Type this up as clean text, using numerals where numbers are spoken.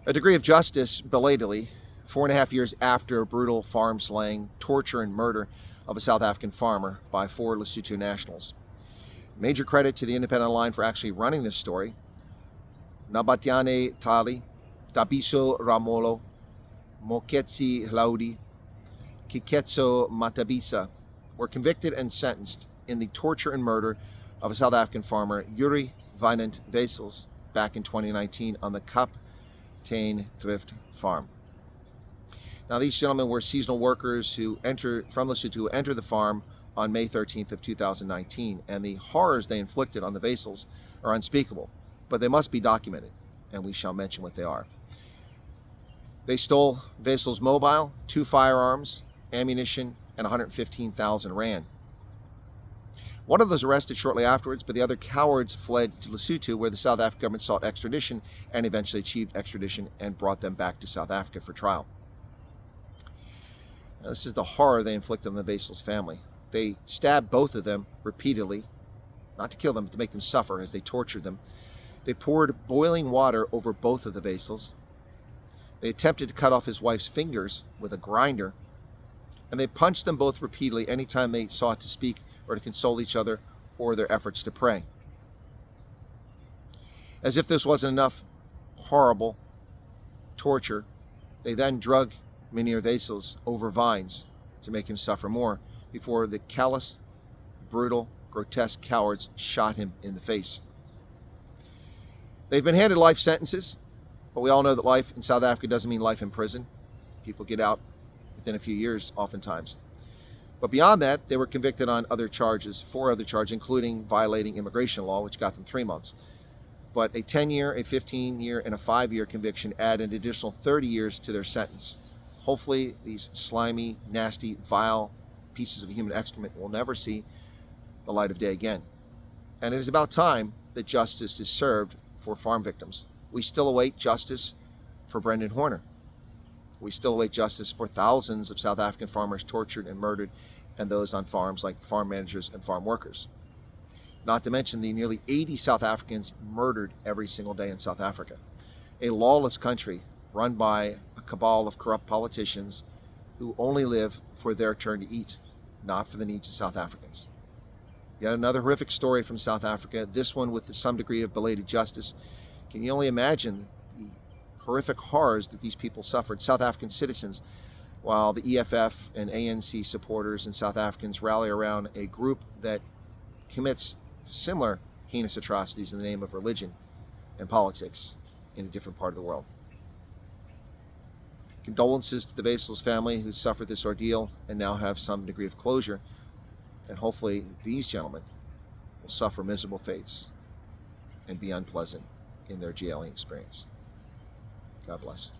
A degree of justice, belatedly, 4.5 years after brutal farm slaying, torture, and murder of a South African farmer by 4 Lesotho nationals. Major credit to the Independent Line for actually running this story. Nabatyane Tali, Tabiso Ramolo, Moketsi Hlaudi, Kiketso Matabisa were convicted and sentenced in the torture and murder of a South African farmer, Jurie Wessels, back in 2019 on the Kaptein Drift farm. Now, these gentlemen were seasonal workers from Lesotho who entered the farm on May 13th of 2019, and the horrors they inflicted on the Wessels are unspeakable, but they must be documented, and we shall mention what they are. They stole Wessels' mobile, 2 firearms, ammunition, and 115,000 rand. One of those arrested shortly afterwards, but the other cowards fled to Lesotho, where the South African government sought extradition and eventually achieved extradition and brought them back to South Africa for trial. Now, this is the horror they inflicted on the Wessels family. They stabbed both of them repeatedly, not to kill them, but to make them suffer as they tortured them. They poured boiling water over both of the Wessels. They attempted to cut off his wife's fingers with a grinder, and they punched them both repeatedly anytime they sought to speak or to console each other or their efforts to pray. As if this wasn't enough horrible torture, they then drug Meneer Wessels over vines to make him suffer more before the callous, brutal, grotesque cowards shot him in the face. They've been handed life sentences, but we all know that life in South Africa doesn't mean life in prison. People get out within a few years, oftentimes. But beyond that, they were convicted on 4 other charges, including violating immigration law, which got them 3 months. But a 10-year, a 15-year, and a 5-year conviction add an additional 30 years to their sentence. Hopefully, these slimy, nasty, vile pieces of human excrement will never see the light of day again. And it is about time that justice is served for farm victims. We still await justice for Brendan Horner. We still await justice for thousands of South African farmers tortured and murdered, and those on farms like farm managers and farm workers. Not to mention the nearly 80 South Africans murdered every single day in South Africa. A lawless country run by a cabal of corrupt politicians who only live for their turn to eat, not for the needs of South Africans. Yet another horrific story from South Africa, this one with some degree of belated justice. Can you only imagine the horrific horrors that these people suffered, South African citizens, while the EFF and ANC supporters and South Africans rally around a group that commits similar heinous atrocities in the name of religion and politics in a different part of the world. Condolences to the Wessels family who suffered this ordeal and now have some degree of closure, and hopefully these gentlemen will suffer miserable fates and be unpleasant in their jailing experience. God bless.